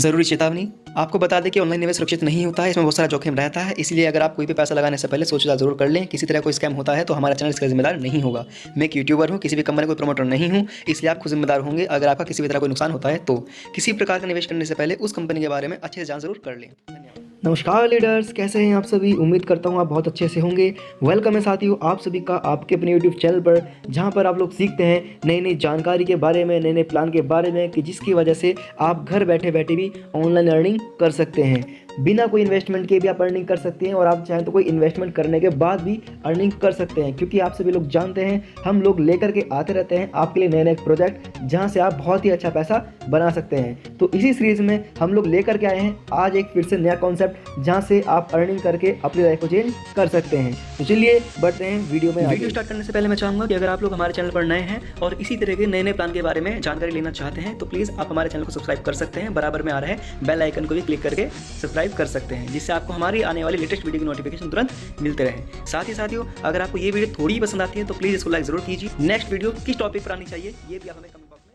ज़रूरी चेतावनी। आपको बता दें कि ऑनलाइन निवेश सुरक्षित नहीं होता है, इसमें बहुत सारा जोखिम रहता है। इसलिए अगर आप कोई भी पैसा लगाने से पहले सोच विचार जरूर कर लें। किसी तरह कोई स्कैम होता है तो हमारा चैनल इसका जिम्मेदार नहीं होगा। मैं एक यूट्यूबर हूँ, किसी भी कंपनी का कोई प्रमोटर नहीं हूँ, इसलिए आप खुद जिम्मेदार होंगे अगर आपका किसी भी तरह कोई नुकसान होता है तो। किसी प्रकार का निवेश करने से पहले उस कंपनी के बारे में अच्छे से जान जरूर कर लें। धन्यवाद। नमस्कार लीडर्स, कैसे हैं आप सभी। उम्मीद करता हूँ आप बहुत अच्छे से होंगे। वेलकम है साथियों आप सभी का आपके अपने यूट्यूब चैनल पर, जहाँ पर आप लोग सीखते हैं नई नई जानकारी के बारे में, नए नए प्लान के बारे में, कि जिसकी वजह से आप घर बैठे बैठे भी ऑनलाइन अर्निंग कर सकते हैं। बिना कोई इन्वेस्टमेंट के भी आप अर्निंग कर सकते हैं और आप चाहें तो कोई इन्वेस्टमेंट करने के बाद भी अर्निंग कर सकते हैं, क्योंकि आप सभी लोग जानते हैं हम लोग लेकर के आते रहते हैं आपके लिए नए नए प्रोजेक्ट, जहां से आप बहुत ही अच्छा पैसा बना सकते हैं। तो इसी सीरीज में हम लोग लेकर के आए हैं आज एक फिर से नया कॉन्सेप्ट, जहां से आप अर्निंग करके अपनी लाइफ को चेंज कर सकते हैं। तो चलिए बढ़ते हैं वीडियो में। वीडियो स्टार्ट करने से पहले मैं चाहूँगा कि अगर आप लोग हमारे चैनल पर नए हैं और इसी तरह के नए नए प्लान के बारे में जानकारी लेना चाहते हैं तो प्लीज़ आप हमारे चैनल को सब्सक्राइब कर सकते हैं। बराबर में आ रहे हैं बेल आइकन को भी क्लिक करके सब्सक्राइब कर सकते हैं, जिससे आपको हमारी आने वाली लेटेस्ट वीडियो की नोटिफिकेशन तुरंत मिलते रहे। साथ ही साथियों, अगर आपको ये वीडियो थोड़ी पसंद आती है तो प्लीज़ इसको लाइक जरूर कीजिए। नेक्स्ट वीडियो किस टॉपिक पर आनी चाहिए ये भी आप हमें कमेंट बॉक्स में।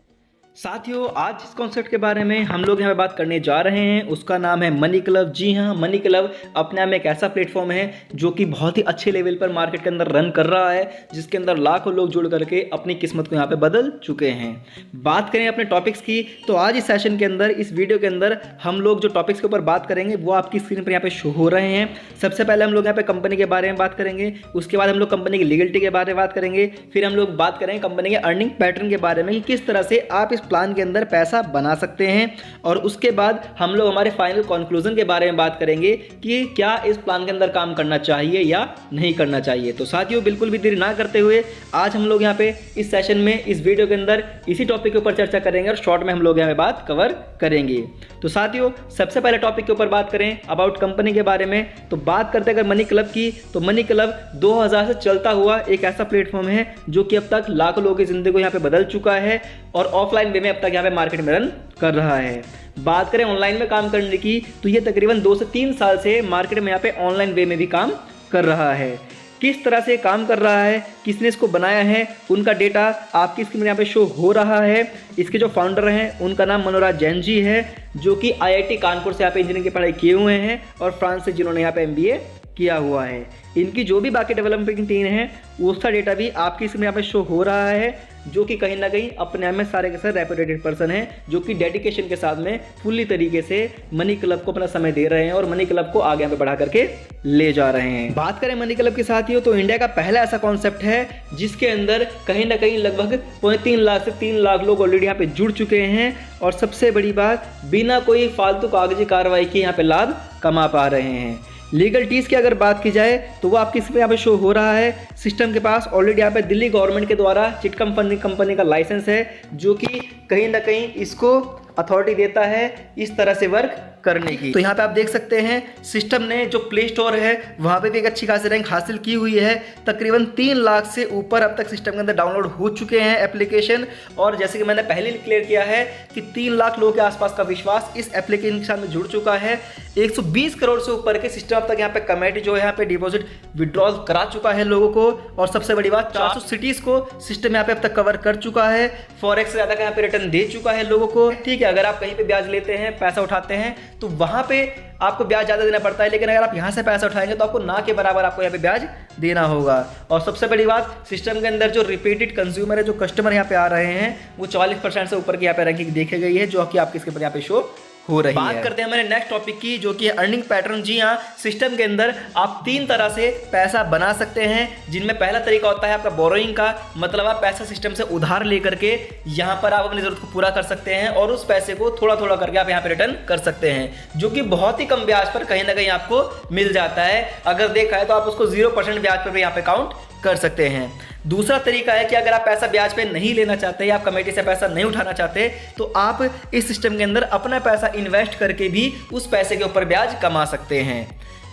साथियों, आज जिस कॉन्सेप्ट के बारे में हम लोग यहाँ पे बात करने जा रहे हैं उसका नाम है मनी क्लब। जी हाँ, मनी क्लब अपने आप में एक ऐसा प्लेटफॉर्म है जो कि बहुत ही अच्छे लेवल पर मार्केट के अंदर रन कर रहा है, जिसके अंदर लाखों लोग जुड़ करके अपनी किस्मत को यहाँ पे बदल चुके हैं। बात करें अपने टॉपिक्स की तो आज इस सेशन के अंदर, इस वीडियो के अंदर हम लोग जो टॉपिक्स के ऊपर बात करेंगे वो आपकी स्क्रीन पर यहाँ पे शो हो रहे हैं। सबसे पहले हम लोग यहाँ पे कंपनी के बारे में बात करेंगे, उसके बाद हम लोग कंपनी की लीगलिटी के बारे में बात करेंगे, फिर हम लोग बात करेंगे कंपनी के अर्निंग पैटर्न के बारे में कि किस तरह से आप इस प्लान के अंदर पैसा बना सकते हैं, और उसके बाद हम लोग हमारे फाइनल कंक्लूजन के बारे में बात करेंगे कि क्या इस प्लान के अंदर काम करना चाहिए या नहीं करना चाहिए। तो साथियों, बिल्कुल भी देरी ना करते हुए आज हम लोग यहाँ पे इस सेशन में, इस वीडियो के अंदर इसी टॉपिक के ऊपर चर्चा करेंगे और शॉर्ट में हम लोग यहाँ पे बात कवर करेंगे। तो साथियों, सबसे पहले टॉपिक के ऊपर बात करें अबाउट कंपनी के बारे में, तो बात करते हैं अगर मनी क्लब की, तो मनी क्लब 2000 से चलता हुआ एक ऐसा प्लेटफॉर्म है जो कि अब तक लाखों लोगों की जिंदगी को यहाँ पे बदल चुका है और ऑफलाइन वे में अब तक यहाँ पे मार्केट में रन कर रहा है। बात करें ऑनलाइन में काम करने की तो ये तकरीबन 2 से 3 साल से मार्केट में यहाँ पे ऑनलाइन वे में भी काम कर रहा है। किस तरह से काम कर रहा है, किसने इसको बनाया है, उनका डेटा आपकी स्क्रीन में यहाँ पे शो हो रहा है। इसके जो फाउंडर हैं उनका नाम मनोराज जैन जी है, जो कि IIT कानपुर से यहाँ पे इंजीनियरिंग की पढ़ाई किए हुए हैं और फ्रांस से जिन्होंने यहाँ पे MBA किया हुआ है। इनकी जो भी बाकी डेवलपमेंट टीम है उसका डेटा भी आपकी स्क्रीन में यहाँ पे शो हो रहा है, जो कि कहीं ना कहीं अपने आप में सारे के सारे रेपुटेड पर्सन हैं, जो कि डेडिकेशन के साथ में फुल्ली तरीके से मनी क्लब को अपना समय दे रहे हैं और मनी क्लब को आगे यहाँ पे बढ़ा करके ले जा रहे हैं। बात करें मनी क्लब के साथियों तो इंडिया का पहला ऐसा कॉन्सेप्ट है जिसके अंदर कहीं ना कहीं लगभग 3 लाख से 3 लाख लोग ऑलरेडी यहाँ पे जुड़ चुके हैं, और सबसे बड़ी बात, बिना कोई फालतू कागजी कार्रवाई के यहाँ पे लाभ कमा पा रहे हैं। लीगलिटीज़ की अगर बात की जाए तो वो आपकी यहाँ पे शो हो रहा है। सिस्टम के पास ऑलरेडी यहाँ पे दिल्ली गवर्नमेंट के द्वारा चिटकम फंडिंग कंपनी का लाइसेंस है, जो कि कहीं ना कहीं इसको अथॉरिटी देता है इस तरह से वर्क करने की। तो यहाँ पे आप देख सकते हैं सिस्टम ने जो प्ले स्टोर है वहाँ पे भी एक अच्छी खासी रैंक हासिल की हुई है। तकरीबन 3 लाख से ऊपर अब तक सिस्टम के अंदर डाउनलोड हो चुके हैं एप्लीकेशन, और जैसे कि मैंने पहले क्लियर किया है कि 3 लाख लोगों के आसपास का विश्वास इस एप्लीकेशन के साथ में जुड़ चुका है। 120 करोड़ से ऊपर के सिस्टम अब तक यहाँ पे कमेटी जो है यहाँ पे डिपॉजिट विड्रॉल करा चुका है लोगों को, और सबसे बड़ी बात 400 सिटीज को सिस्टम यहाँ पे अब तक कवर कर चुका है। फॉरेक्स से ज़्यादा का यहाँ पे रिटर्न दे चुका है लोगों को। ठीक है, अगर आप कहीं पे ब्याज लेते हैं, पैसा उठाते हैं तो वहां पे आपको ब्याज ज़्यादा देना पड़ता है, लेकिन अगर आप यहाँ से पैसा उठाएंगे तो आपको ना के बराबर आपको यहाँ पे ब्याज देना होगा। और सबसे बड़ी बात, सिस्टम के अंदर जो रिपीटेड कंज्यूमर है, जो कस्टमर यहाँ पे आ रहे हैं, वो 40% से ऊपर की यहाँ पे रैंकिंग देखी गई है, जो कि आपके इसके ऊपर यहाँ पे शो हो रही है। बात करते हैं हमारे नेक्स्ट टॉपिक की, जो कि अर्निंग पैटर्न। जी हाँ, सिस्टम के अंदर आप 3 तरह से पैसा बना सकते हैं, जिनमें पहला तरीका होता है आपका बोरोइंग का, मतलब आप पैसा सिस्टम से उधार लेकर के यहाँ पर आप अपनी जरूरत को पूरा कर सकते हैं और उस पैसे को थोड़ा थोड़ा करके आप यहाँ पे रिटर्न कर सकते हैं, जो कि बहुत ही कम ब्याज पर कहीं ना कहीं आपको मिल जाता है। अगर देखा है तो आप उसको 0% ब्याज पर भी यहाँ पे काउंट कर सकते हैं। दूसरा तरीका है कि अगर आप पैसा ब्याज पे नहीं लेना चाहते या आप कमेटी से पैसा नहीं उठाना चाहते तो आप इस सिस्टम के अंदर अपना पैसा इन्वेस्ट करके भी उस पैसे के ऊपर ब्याज कमा सकते हैं।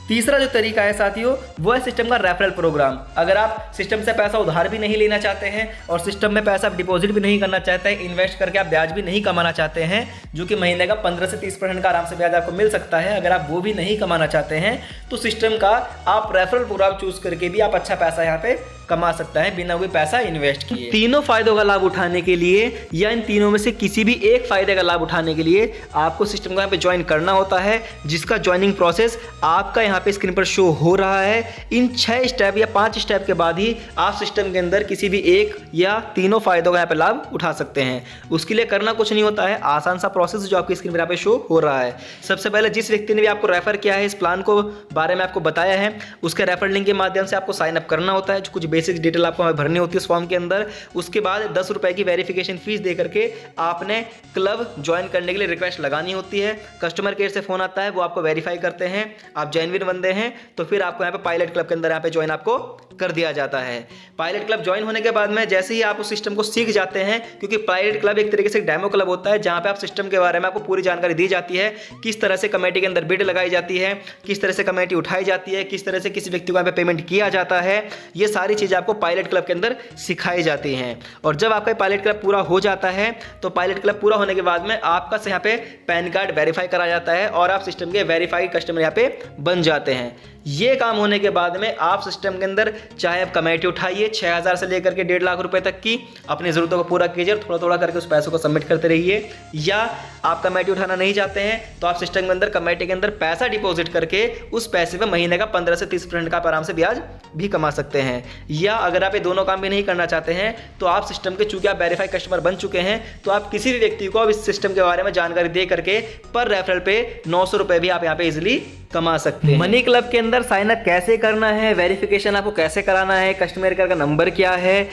तीसरा जो तरीका है साथियों वो है सिस्टम का रेफरल प्रोग्राम। अगर आप सिस्टम से पैसा उधार भी नहीं लेना चाहते हैं और सिस्टम में पैसा डिपॉजिट भी नहीं करना चाहते हैं, इन्वेस्ट करके आप ब्याज भी नहीं कमाना चाहते हैं, जो कि महीने का 15 से 30% का आराम से ब्याज आपको मिल सकता है, अगर आप वो भी नहीं कमाना चाहते हैं तो सिस्टम का आप रेफरल प्रोग्राम चूज करके भी आप अच्छा पैसा यहाँ पे कमा सकता है बिना कोई पैसा इन्वेस्ट किए। तीनों फायदों का लाभ उठाने के लिए या इन तीनों में से किसी भी एक फायदे का लाभ उठाने के लिए आपको सिस्टम को यहाँ पे ज्वाइन करना होता है, जिसका ज्वाइनिंग प्रोसेस आपका यहाँ पे स्क्रीन पर शो हो रहा है। इन 6 स्टेप या 5 स्टेप के बाद ही आप सिस्टम के अंदर किसी भी एक या तीनों फायदों का यहाँ पे लाभ उठा सकते हैं। उसके लिए करना कुछ नहीं होता है, आसान सा प्रोसेस जो आपकी स्क्रीन पर यहाँ पे शो हो रहा है। सबसे पहले जिस व्यक्ति ने भी आपको रेफर किया है, इस प्लान को बारे में आपको बताया है, उसके रेफर लिंक के माध्यम से आपको साइन अप करना होता है। जो कुछ बेसिक डिटेल आपको हमें भरनी होती है उस फॉर्म के अंदर। उसके बाद 10 रुपए की वेरिफिकेशन फीस दे करके आपने क्लब ज्वाइन करने के लिए रिक्वेस्ट लगानी होती है। कस्टमर केयर से फोन आता है, वो आपको वेरीफाई करते हैं, आप जेन्युइन बंदे हैं तो फिर आपको यहाँ पे पायलट क्लब के अंदर यहाँ पे ज्वाइन आपको कर दिया जाता है। पायलट क्लब ज्वाइन होने के बाद में जैसे ही आप उस सिस्टम को सीख जाते हैं, क्योंकि पायलट क्लब एक तरीके से डेमो क्लब होता है जहां पे आप सिस्टम के बारे में आपको पूरी जानकारी दी जाती है, किस तरह से कमेटी के अंदर बिड लगाई जाती है, किस तरह से कमेटी उठाई जाती है, किस तरह से किसी व्यक्ति को यहाँ पे पेमेंट किया जाता है। ये सारी चीजें आपको पायलट क्लब के अंदर सिखाई जाती हैं। और जब आपका पायलट क्लब पूरा हो जाता है तो पायलट क्लब पूरा होने के बाद में आपका यहाँ पे पैन कार्ड वेरीफाई करा जाता है और आप सिस्टम के वेरीफाइड कस्टमर यहाँ पे बन जाते हैं। ये काम होने के बाद में आप सिस्टम के अंदर चाहे आप कमेटी उठाइए 6000 से लेकर के 1.5 लाख रुपए तक की, अपनी ज़रूरतों को पूरा कीजिए, थोड़ा थोड़ा करके उस पैसों को सबमिट करते रहिए। या आप कमेटी उठाना नहीं चाहते हैं तो आप सिस्टम के अंदर कमेटी के अंदर पैसा डिपॉजिट करके उस पैसे पर महीने का 15 से 30% का आराम से ब्याज भी कमा सकते हैं। या अगर आप ये दोनों काम भी नहीं करना चाहते हैं तो आप सिस्टम के, चूंकि आप वेरीफाइड कस्टमर बन चुके हैं, तो आप किसी भी व्यक्ति को अब इस सिस्टम के बारे में जानकारी दे करके पर रेफरल पे 900 रुपए भी आप यहाँ पे इजिली कमा सकते हैं। मनी क्लब के अंदर साइन अप कैसे करना है, वेरिफिकेशन आपको कैसे कराना है, कस्टमर केयर का नंबर क्या है,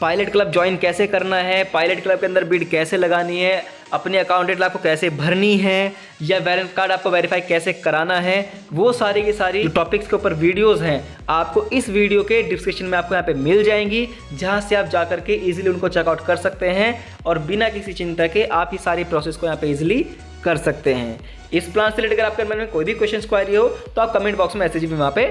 पायलट क्लब ज्वाइन कैसे करना है, पायलट क्लब के अंदर बिड कैसे लगानी है, अपनी अकाउंट डिटेल आपको कैसे भरनी है, या वैलेंट कार्ड आपको वेरीफाई कैसे कराना है, वो सारी की सारी जो टॉपिक्स के ऊपर वीडियोस हैं आपको इस वीडियो के डिस्क्रिप्शन में आपको यहाँ पे मिल जाएंगी, जहाँ से आप जाकर के इजीली उनको चेकआउट कर सकते हैं और बिना किसी चिंता के आप ये सारी प्रोसेस को यहाँ पे इजीली कर सकते हैं। इस प्लान से रिलेटेड अगर आपके मन में कोई भी क्वेश्चन क्वायरी हो तो आप कमेंट बॉक्स में मैसेज भी वहाँ पे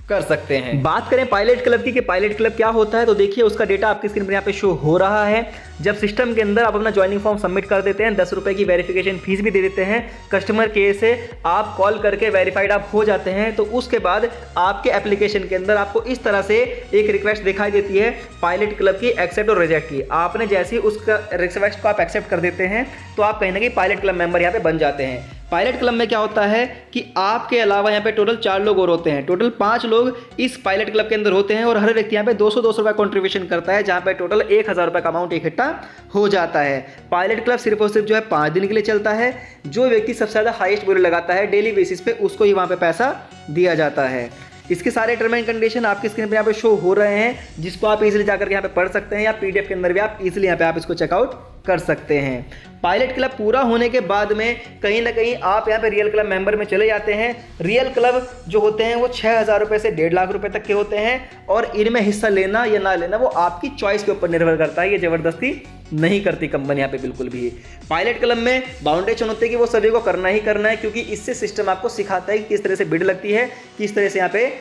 कर सकते हैं। बात करें पायलट क्लब की कि पायलट क्लब क्या होता है, तो देखिए उसका डेटा आपकी स्क्रीन पर यहाँ पे शो हो रहा है। जब सिस्टम के अंदर आप अपना ज्वाइनिंग फॉर्म सबमिट कर देते हैं, 10 रुपए की वेरिफिकेशन फीस भी दे देते हैं, कस्टमर केयर से आप कॉल करके वेरीफाइड आप हो जाते हैं, तो उसके बाद आपके एप्लीकेशन के अंदर आपको इस तरह से एक रिक्वेस्ट दिखाई देती है पायलट क्लब की एक्सेप्ट और रिजेक्ट की। आपने जैसे ही उस रिक्वेस्ट को आप एक्सेप्ट कर देते हैं तो आप कहीं ना कहीं पायलट क्लब मेंबर यहाँ पे बन जाते हैं। पायलट क्लब में क्या होता है कि आपके अलावा यहाँ पे टोटल 4 लोग और होते हैं, टोटल 5 लोग इस पायलट क्लब के अंदर होते हैं और हर व्यक्ति यहाँ पे 200 रुपये कॉन्ट्रीब्यूशन करता है, जहाँ पे टोटल 1000 रुपये का अमाउंट इकट्ठा हो जाता है। पायलट क्लब सिर्फ और सिर्फ जो है 5 दिन के लिए चलता है। जो व्यक्ति सबसे ज़्यादा हाईएस्ट बोली लगाता है डेली बेसिस पे, उसको ही वहाँ पे पैसा दिया जाता है। इसके सारे टर्म एंड कंडीशन आपकी स्क्रीन पे यहाँ पे शो हो रहे हैं, जिसको आप इजीली जाकर के यहाँ पे पढ़ सकते हैं, या पीडीएफ के अंदर भी आप इजीली यहाँ पे आप इसको चेकआउट कर सकते हैं। पायलट क्लब पूरा होने के बाद में कहीं ना कहीं आप यहाँ पे रियल क्लब मेंबर में चले जाते हैं। रियल क्लब जो होते हैं वो 6000 रुपये से 1.5 लाख रुपए तक के होते हैं और इनमें हिस्सा लेना या ना लेना वो आपकी चॉइस के ऊपर निर्भर करता है। ये जबरदस्ती नहीं करती कंपनी यहाँ पे बिल्कुल भी। पायलट क्लब में बाउंडेशन होते हैं कि वो सभी को करना ही करना है, क्योंकि इससे सिस्टम आपको सिखाता है कि किस तरह से बिड लगती है, किस तरह से यहाँ पे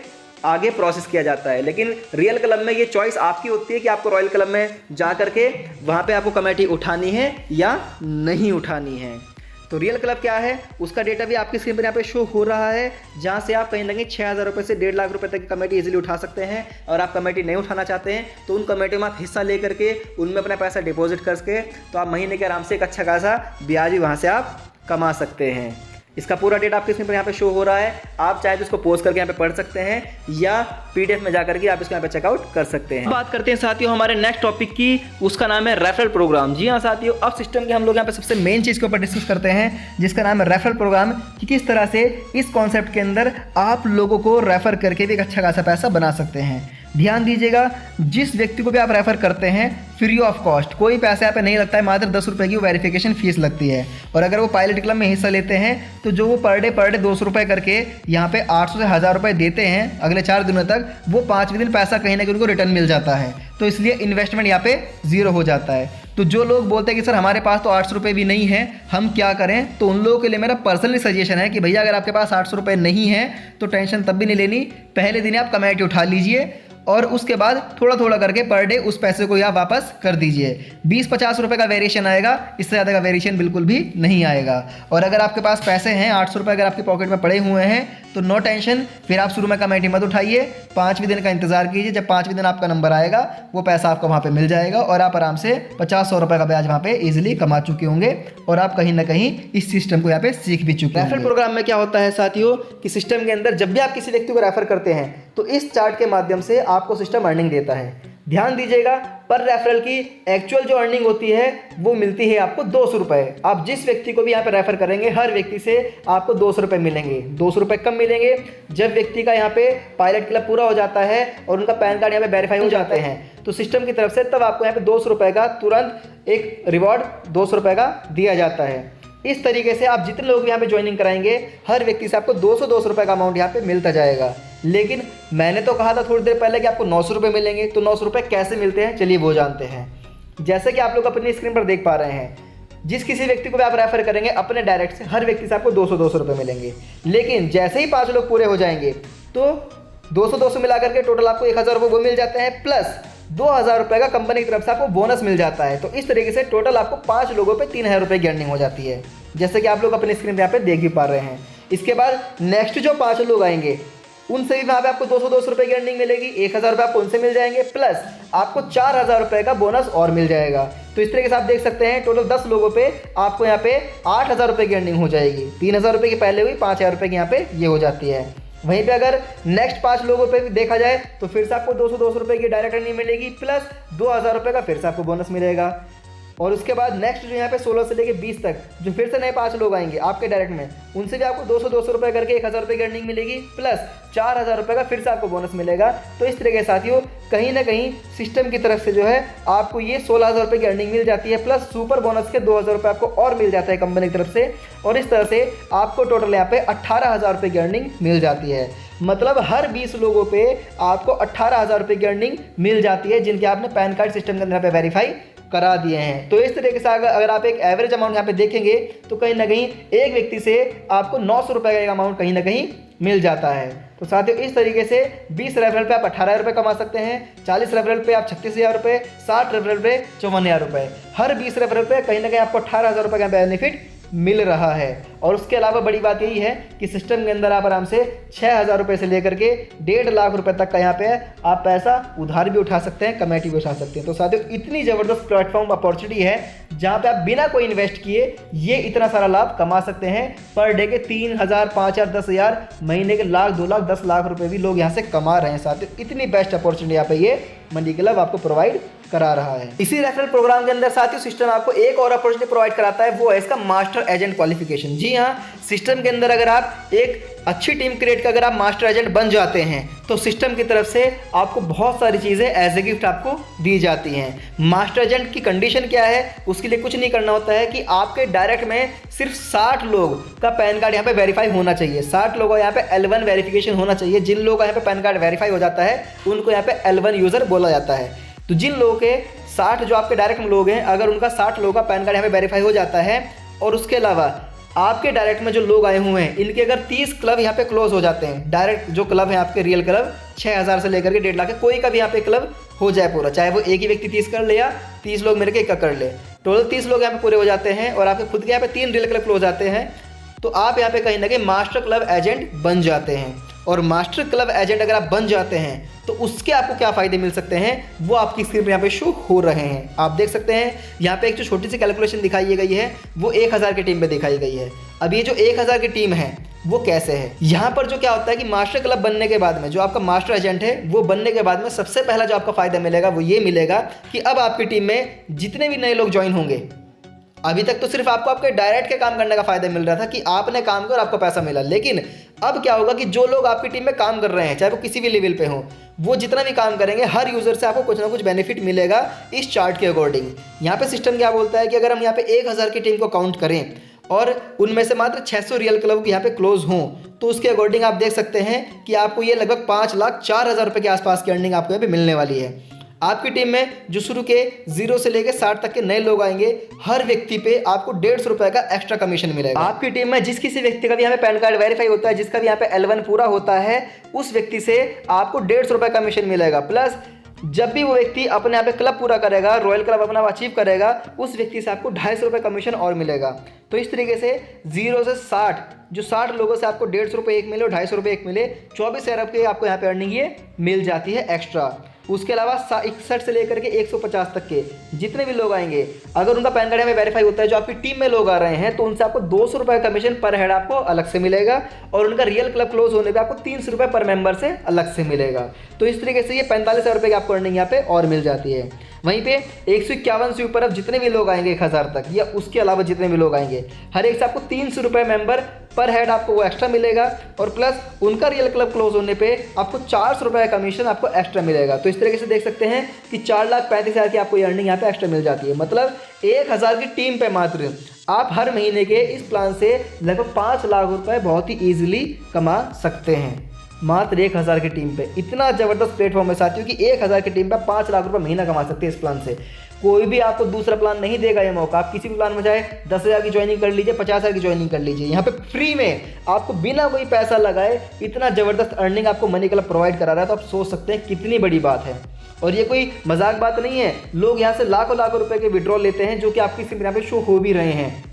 आगे प्रोसेस किया जाता है। लेकिन रियल क्लब में ये चॉइस आपकी होती है कि आपको रॉयल क्लब में जा करके वहाँ पे आपको कमेटी उठानी है या नहीं उठानी है। तो रियल क्लब क्या है उसका डेटा भी आपकी स्क्रीन पर यहाँ पे शो हो रहा है, जहाँ से आप कहीं ना कहीं 6000 रुपये से 1.5 लाख रुपए तक की कमेटी इजीली उठा सकते हैं। और आप कमेटी नहीं उठाना चाहते हैं तो उन कमेटी में आप हिस्सा ले करके उनमें अपना पैसा डिपॉजिट करके तो आप महीने के आराम से एक अच्छा खासा ब्याज भी वहाँ से आप कमा सकते हैं। इसका पूरा डेटा आपके स्क्रीन पर यहाँ पे शो हो रहा है। आप चाहे तो इसको पोस्ट करके यहाँ पे पढ़ सकते हैं या पीडीएफ में जाकर के आप इसको यहाँ पे चेकआउट कर सकते हैं। बात करते हैं साथियों हमारे नेक्स्ट टॉपिक की, उसका नाम है रेफरल प्रोग्राम। जी हाँ साथियों, अब सिस्टम के हम लोग यहाँ पे सबसे मेन चीज़ के ऊपर डिस्कस करते हैं, जिसका नाम है रेफरल प्रोग्राम, कि किस तरह से इस कॉन्सेप्ट के अंदर आप लोगों को रेफर करके भी एक अच्छा खासा पैसा बना सकते हैं। ध्यान दीजिएगा, जिस व्यक्ति को भी आप रेफर करते हैं फ्री ऑफ कॉस्ट, कोई पैसा यहाँ पे नहीं लगता है, मात्र 10 रुपये की वेरिफिकेशन फीस लगती है। और अगर वो पायलट क्लब में हिस्सा लेते हैं तो जो वो पर डे 200 रुपये करके यहाँ पे 800 से 1000 रुपये देते हैं अगले 4 दिनों तक, वो 5वें दिन पैसा कहीं ना कहीं उनको रिटर्न मिल जाता है। तो इसलिए इन्वेस्टमेंट यहाँ पे 0 हो जाता है। तो जो लोग बोलते हैं कि सर हमारे पास तो 800 रुपये भी नहीं है, हम क्या करें, तो उन लोगों के लिए मेरा पर्सनली सजेशन है कि भैया अगर आपके पास 800 रुपये नहीं है तो टेंशन तब भी नहीं लेनी, पहले दिन आप कमेटी उठा लीजिए और उसके बाद थोड़ा थोड़ा करके पर डे उस पैसे को आप वापस कर दीजिए। 20-50 रुपये का वेरिएशन आएगा, इससे ज़्यादा का वेरिएशन बिल्कुल भी नहीं आएगा। और अगर आपके पास पैसे हैं 800 रुपये अगर आपके पॉकेट में पड़े हुए हैं तो नो टेंशन, फिर आप शुरू में कमेटी मत उठाइए, 5वें दिन का इंतजार कीजिए। जब 5वें दिन आपका नंबर आएगा वो पैसा आपको वहाँ पे मिल जाएगा और आप आराम से 50-100 रुपये का ब्याज वहाँ पे इजीली कमा चुके होंगे और आप कहीं ना कहीं इस सिस्टम को यहाँ पे सीख भी चुके हैं। रेफरल प्रोग्राम में क्या होता है साथियों कि सिस्टम के अंदर जब भी आप किसी व्यक्ति को रेफर करते हैं तो इस चार्ट के माध्यम से आपको सिस्टम अर्निंग देता है। ध्यान दीजिएगा, पर रेफरल की एक्चुअल जो अर्निंग होती है वो मिलती है आपको 200 रुपये। आप जिस व्यक्ति को भी यहाँ पे रेफर करेंगे हर व्यक्ति से आपको 200 रुपये मिलेंगे। 200 रुपये कब मिलेंगे? जब व्यक्ति का यहाँ पे पायलट क्लब पूरा हो जाता है और उनका पैन कार्ड यहाँ पे वेरीफाई हो जाते हैं तो सिस्टम की तरफ से तब आपको यहाँ पे 200 रुपये का तुरंत एक रिवॉर्ड 200 रुपये का दिया जाता है। इस तरीके से आप जितने लोग यहाँ पे ज्वाइनिंग कराएंगे हर व्यक्ति से आपको 200 रुपये का अमाउंट यहाँ पे मिलता जाएगा। लेकिन मैंने तो कहा था थोड़ी देर पहले कि आपको 900 रुपये मिलेंगे, तो 900 रुपये कैसे मिलते हैं चलिए वो जानते हैं। जैसे कि आप लोग अपनी स्क्रीन पर देख पा रहे हैं, जिस किसी व्यक्ति को भी आप रेफर करेंगे अपने डायरेक्ट से हर व्यक्ति से आपको 200 रुपये मिलेंगे। लेकिन जैसे ही 5 लोग पूरे हो जाएंगे तो 200 मिला करके टोटल आपको 1000 रुपये वो मिल जाते हैं, प्लस 2000 रुपये का कंपनी की तरफ से आपको बोनस मिल जाता है। तो इस तरीके से टोटल आपको 5 लोगों पे 3000 रुपये की अर्निंग हो जाती है, जैसे कि आप लोग अपनी स्क्रीन पे यहाँ पे देख भी पा रहे हैं। इसके बाद नेक्स्ट जो 5 लोग आएंगे उनसे भी वहाँ पे आपको 200 रुपये की अर्निंग मिलेगी, 1000 रुपये आपको उनसे मिल जाएंगे, प्लस आपको 4000 रुपये का बोनस और मिल जाएगा। तो इस तरीके से आप देख सकते हैं टोटल 10 लोगों पे आपको यहाँ पे 8000 रुपये की अर्निंग हो जाएगी। 3000 रुपये की पहले हुई, 5000 रुपये की यहाँ पे ये हो जाती है। वहीं पे अगर नेक्स्ट 5 लोगों पे भी देखा जाए तो फिर से आपको 200 रुपये की डायरेक्ट अर्निंग मिलेगी, प्लस 2000 रुपये का फिर से आपको बोनस मिलेगा। और उसके बाद नेक्स्ट जो यहाँ पे 16 से लेके 20 तक जो फिर से नए 5 लोग आएंगे आपके डायरेक्ट में, उनसे भी आपको 200 रुपये करके 1000 रुपये की अर्निंग मिलेगी, प्लस 4000 रुपये का फिर से आपको बोनस मिलेगा। तो इस तरीके से साथियों कहीं ना कहीं सिस्टम की तरफ से जो है आपको ये 16000 रुपये की अर्निंग मिल जाती है, प्लस सुपर बोनस के 2000 रुपये आपको और मिल जाता है कंपनी की तरफ से। और इस तरह से आपको टोटल यहाँ पे 18000 रुपये की अर्निंग मिल जाती है। मतलब हर 20 लोगों पे आपको 18000 रुपये की अर्निंग मिल जाती है जिनके आपने पैन कार्ड सिस्टम के अंदर पे वेरीफाई करा दिए हैं। तो इस तरीके से अगर आप एक एवरेज अमाउंट यहाँ पे देखेंगे तो कहीं ना कहीं एक व्यक्ति से आपको 900 रुपये का अमाउंट कहीं ना कहीं मिल जाता है। तो साथियों इस तरीके से 20 रेफरल पे आप 18000 रुपये कमा सकते हैं, 40 रेफरल पे आप 36000 रुपये, 60 रेफरल पे 54000 रुपये। हर 20 रेफरल पे कहीं ना कहीं आपको 18000 रुपये का बेनिफिट मिल रहा है। और उसके अलावा बड़ी बात यही है कि सिस्टम के अंदर आप आराम से 6000 रुपये से लेकर के 1.5 लाख रुपए तक का यहाँ पे आप पैसा उधार भी उठा सकते हैं, कमेटी भी उठा सकते हैं। तो साथियों इतनी ज़बरदस्त प्लेटफॉर्म अपॉर्चुनिटी है जहाँ पे आप बिना कोई इन्वेस्ट किए ये इतना सारा लाभ कमा सकते हैं। पर डे के 3000, 5000, 10000, महीने के लाख, 2 लाख, 10 लाख रुपए भी लोग यहाँ से कमा रहे हैं। साथियों इतनी बेस्ट अपॉर्चुनिटी यहाँ पे ये मनी क्लब आपको प्रोवाइड करा रहा है। इसी रेफरल प्रोग्राम के अंदर साथियों सिस्टम आपको एक और अपॉर्चुनिटी प्रोवाइड कराता है, वो है इसका मास्टर एजेंट क्वालिफिकेशन। जी हाँ, सिस्टम के अंदर अगर आप एक अच्छी टीम क्रिएट कर अगर आप मास्टर एजेंट बन जाते हैं तो सिस्टम की तरफ से आपको बहुत सारी चीज़ें एज ए गिफ्ट आपको दी जाती हैं। मास्टर एजेंट की कंडीशन क्या है? उसके लिए कुछ नहीं करना होता है कि आपके डायरेक्ट में सिर्फ 60 लोग का पैन कार्ड यहाँ पे वेरीफाई होना चाहिए। 60 लोगों का यहाँ पे L1 वेरिफिकेशन होना चाहिए। जिन लोगों का यहाँ पे पैन कार्ड वेरीफाई हो जाता है उनको यहाँ पे L1 यूज़र बोला जाता है। तो जिन लोगों के 60 जो आपके डायरेक्ट में लोग हैं, अगर उनका 60 लोगों का पैन कार्ड यहाँ पे वेरीफाई हो जाता है और उसके अलावा आपके डायरेक्ट में जो लोग आए हुए हैं इनके अगर 30 क्लब यहाँ पे क्लोज हो जाते हैं, डायरेक्ट जो क्लब है आपके रियल क्लब 6000 से लेकर के 1.5 लाख कोई का भी यहाँ पे क्लब हो जाए पूरा, चाहे वो एक ही व्यक्ति 30 कर ले या 30 लोग मिलकर एक कर ले, टोटल 30 लोग यहाँ पे पूरे हो जाते हैं और आपके खुद के यहाँ पे 3 रियल क्लब क्लोज आते हैं, तो आप यहाँ पे कहीं ना कहीं मास्टर क्लब एजेंट बन जाते हैं। और मास्टर क्लब एजेंट अगर आप बन जाते हैं तो उसके आपको क्या फ़ायदे मिल सकते हैं वो आपकी स्क्रीन पर यहाँ पे शो हो रहे हैं। आप देख सकते हैं यहाँ पे एक जो छोटी सी कैलकुलेशन दिखाई गई है वो 1000 की टीम पे दिखाई गई है। अब ये जो 1000 की टीम है वो कैसे है, यहाँ पर जो क्या होता है कि मास्टर क्लब बनने के बाद में जो आपका मास्टर एजेंट है वो बनने के बाद में सबसे पहला जो आपका फ़ायदा मिलेगा वो ये मिलेगा कि अब आपकी टीम में जितने भी नए लोग ज्वाइन होंगे, अभी तक तो सिर्फ आपको आपके डायरेक्ट के काम करने का फायदा मिल रहा था कि आपने काम किया और आपको पैसा मिला, लेकिन अब क्या होगा कि जो लोग आपकी टीम में काम कर रहे हैं चाहे वो किसी भी लेवल पे हो, वो जितना भी काम करेंगे हर यूज़र से आपको कुछ ना कुछ बेनिफिट मिलेगा इस चार्ट के अकॉर्डिंग। यहाँ पे सिस्टम क्या बोलता है कि अगर हम यहाँ पे 1000 की टीम को काउंट करें और उनमें से मात्र 600 रियल क्लब यहाँ पे क्लोज हों तो उसके अकॉर्डिंग आप देख सकते हैं कि आपको ये लगभग 5,04,000 रुपये के आसपास की अर्निंग आपको यहाँ पे मिलने वाली है। आपकी टीम में जो शुरू के 0 से लेकर 60 तक के नए लोग आएंगे, हर व्यक्ति पे आपको 150 रुपये का एक्स्ट्रा कमीशन मिलेगा। आपकी टीम में जिस किसी व्यक्ति का भी यहाँ पे पैन कार्ड वेरीफाई होता है, जिसका भी यहाँ पे L1 पूरा होता है, उस व्यक्ति से आपको 150 रुपये कमीशन मिलेगा। प्लस जब भी वो व्यक्ति अपने यहाँ पे क्लब पूरा करेगा, रॉयल क्लब अपना अचीव करेगा, उस व्यक्ति से आपको 250 रुपये कमीशन और मिलेगा। तो इस तरीके से 0 से 60, जो 60 लोगों से आपको 150 रुपये एक मिले और 250 रुपये एक मिले, 24 अरब की आपको यहाँ पे अर्निंग ये मिल जाती है एक्स्ट्रा। उसके अलावा 61 से लेकर के 150 तक के जितने भी लोग आएंगे, अगर उनका पैन कार्ड में वेरीफाई होता है, जो आपकी टीम में लोग आ रहे हैं, तो उनसे आपको 200 रुपये कमीशन पर हेड आपको अलग से मिलेगा और उनका रियल क्लब क्लोज होने पे आपको 300 रुपये पर मेंबर से अलग से मिलेगा। तो इस तरीके से ये 45 रुपये की आपको अर्निंग यहाँ पे और मिल जाती है। वहीं पे 151 से ऊपर अब जितने भी लोग आएंगे 1000 तक या उसके अलावा जितने भी लोग आएंगे, हर एक से आपको 300 रुपये मेंबर पर हेड आपको वो एक्स्ट्रा मिलेगा और प्लस उनका रियल क्लब क्लोज होने पे आपको 400 रुपये का कमीशन आपको एक्स्ट्रा मिलेगा। तो इस तरीके से देख सकते हैं कि 4,35,000 की आपको ये अर्निंग यहाँ पे एक्स्ट्रा मिल जाती है। मतलब 1000 की टीम पे मात्र आप हर महीने के इस प्लान से लगभग 5 लाख रुपए बहुत ही ईजिली कमा सकते हैं, मात्र 1000 की टीम पे। इतना ज़बरदस्त प्लेटफॉर्म है साथियों कि 1000 की टीम पे 5 लाख रुपए महीना कमा सकते हैं इस प्लान से। कोई भी आपको दूसरा प्लान नहीं देगा ये मौका। आप किसी भी प्लान में चाहे 10,000 की ज्वाइनिंग कर लीजिए, 50,000 की ज्वाइनिंग कर लीजिए, यहाँ पे फ्री में आपको बिना कोई पैसा लगाए इतना ज़बरदस्त अर्निंग आपको मनी क्लब प्रोवाइड करा रहा है। तो आप सोच सकते हैं कितनी बड़ी बात है। और ये कोई मजाक बात नहीं है, लोग यहाँ से लाखों लाखों रुपए के विड्रॉल लेते हैं, जो कि आपकी सिर्फ यहाँ पे शो हो भी रहे हैं।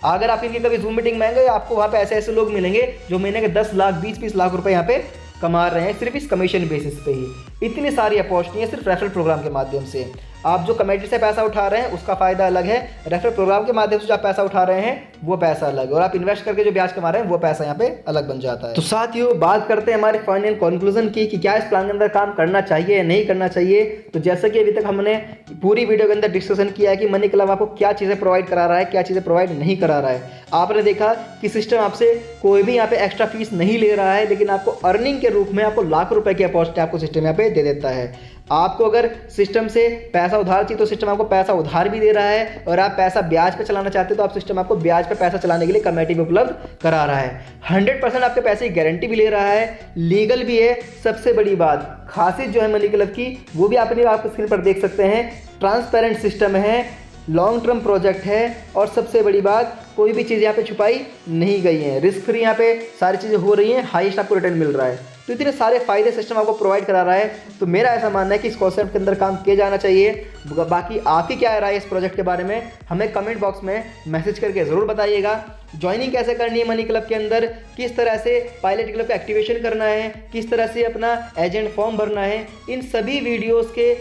अगर आप इनकी कभी जूम मीटिंग में आएंगे, आपको वहाँ पे ऐसे ऐसे लोग मिलेंगे जो महीने के 10 लाख 20-20 लाख रुपए यहाँ पे कमा रहे हैं सिर्फ इस कमीशन बेसिस पे ही। इतनी सारी अपॉर्चुनिटी है सिर्फ रेफरल प्रोग्राम के माध्यम से। आप जो कमेटी से पैसा उठा रहे हैं उसका फ़ायदा अलग है, रेफरल प्रोग्राम के माध्यम से जो आप पैसा उठा रहे हैं वो पैसा अलग है, और आप इन्वेस्ट करके जो ब्याज कमा रहे हैं वो पैसा यहाँ पे अलग बन जाता है। तो साथियों, बात करते हैं हमारे फाइनल कंक्लूजन की कि क्या इस प्लान के अंदर काम करना चाहिए या नहीं करना चाहिए। तो जैसा कि अभी तक हमने पूरी वीडियो के अंदर डिस्कशन किया है कि मनी क्लब आपको क्या चीज़ें प्रोवाइड करा रहा है, क्या चीज़ें प्रोवाइड नहीं करा रहा है। आपने देखा कि सिस्टम आपसे कोई भी यहाँ पे एक्स्ट्रा फीस नहीं ले रहा है, लेकिन आपको अर्निंग के रूप में आपको लाख रुपए की अपॉर्चुनिटी आपको सिस्टम यहाँ पे दे देता है। आपको अगर सिस्टम से पैसा उधार चाहिए तो सिस्टम आपको पैसा उधार भी दे रहा है, और आप पैसा ब्याज पे चलाना चाहते हो तो आप सिस्टम आपको ब्याज पे पैसा चलाने के लिए कमेटी भी उपलब्ध करा रहा है। 100% आपके पैसे की गारंटी भी ले रहा है, लीगल भी है। सबसे बड़ी बात, खासियत जो है मनी क्लब की, वो भी आपने आपको स्क्रीन पर देख सकते हैं। ट्रांसपेरेंट सिस्टम है, लॉन्ग टर्म प्रोजेक्ट है, और सबसे बड़ी बात, कोई भी चीज़ यहाँ पे छुपाई नहीं गई है। रिस्क फ्री यहाँ पे सारी चीज़ें हो रही हैं, हाईएस्ट आपको रिटर्न मिल रहा है। तो इतने सारे फायदे सिस्टम आपको प्रोवाइड करा रहा है। तो मेरा ऐसा मानना है कि इस कॉन्सेप्ट के अंदर काम किया जाना चाहिए। बाकी आपकी क्या राय है इस प्रोजेक्ट के बारे में, हमें कमेंट बॉक्स में मैसेज करके ज़रूर बताइएगा। ज्वाइनिंग कैसे करनी है मनी क्लब के अंदर, किस तरह से पायलट क्लब का एक्टिवेशन करना है, किस तरह से अपना एजेंट फॉर्म भरना है, इन सभी वीडियोज़ के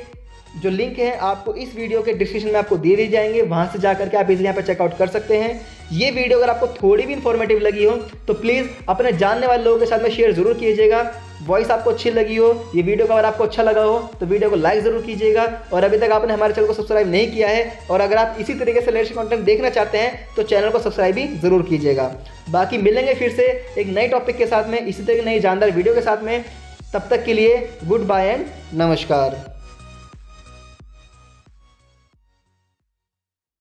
जो लिंक है आपको इस वीडियो के डिस्क्रिप्शन में आपको दे दिए जाएंगे। वहां से जाकर के आप इसे यहाँ पे चेकआउट कर सकते हैं। ये वीडियो अगर आपको थोड़ी भी इन्फॉर्मेटिव लगी हो तो प्लीज़ अपने जानने वाले लोगों के साथ में शेयर जरूर कीजिएगा। वॉइस आपको अच्छी लगी हो, ये वीडियो का अगर आपको अच्छा लगा हो तो वीडियो को लाइक ज़रूर कीजिएगा। और अभी तक आपने हमारे चैनल को सब्सक्राइब नहीं किया है, और अगर आप इसी तरीके से लेटेस्ट कंटेंट देखना चाहते हैं तो चैनल को सब्सक्राइब भी ज़रूर कीजिएगा। बाकी मिलेंगे फिर से एक नए टॉपिक के साथ में, इसी तरह की नई जानदार वीडियो के साथ में। तब तक के लिए गुड बाय एंड नमस्कार।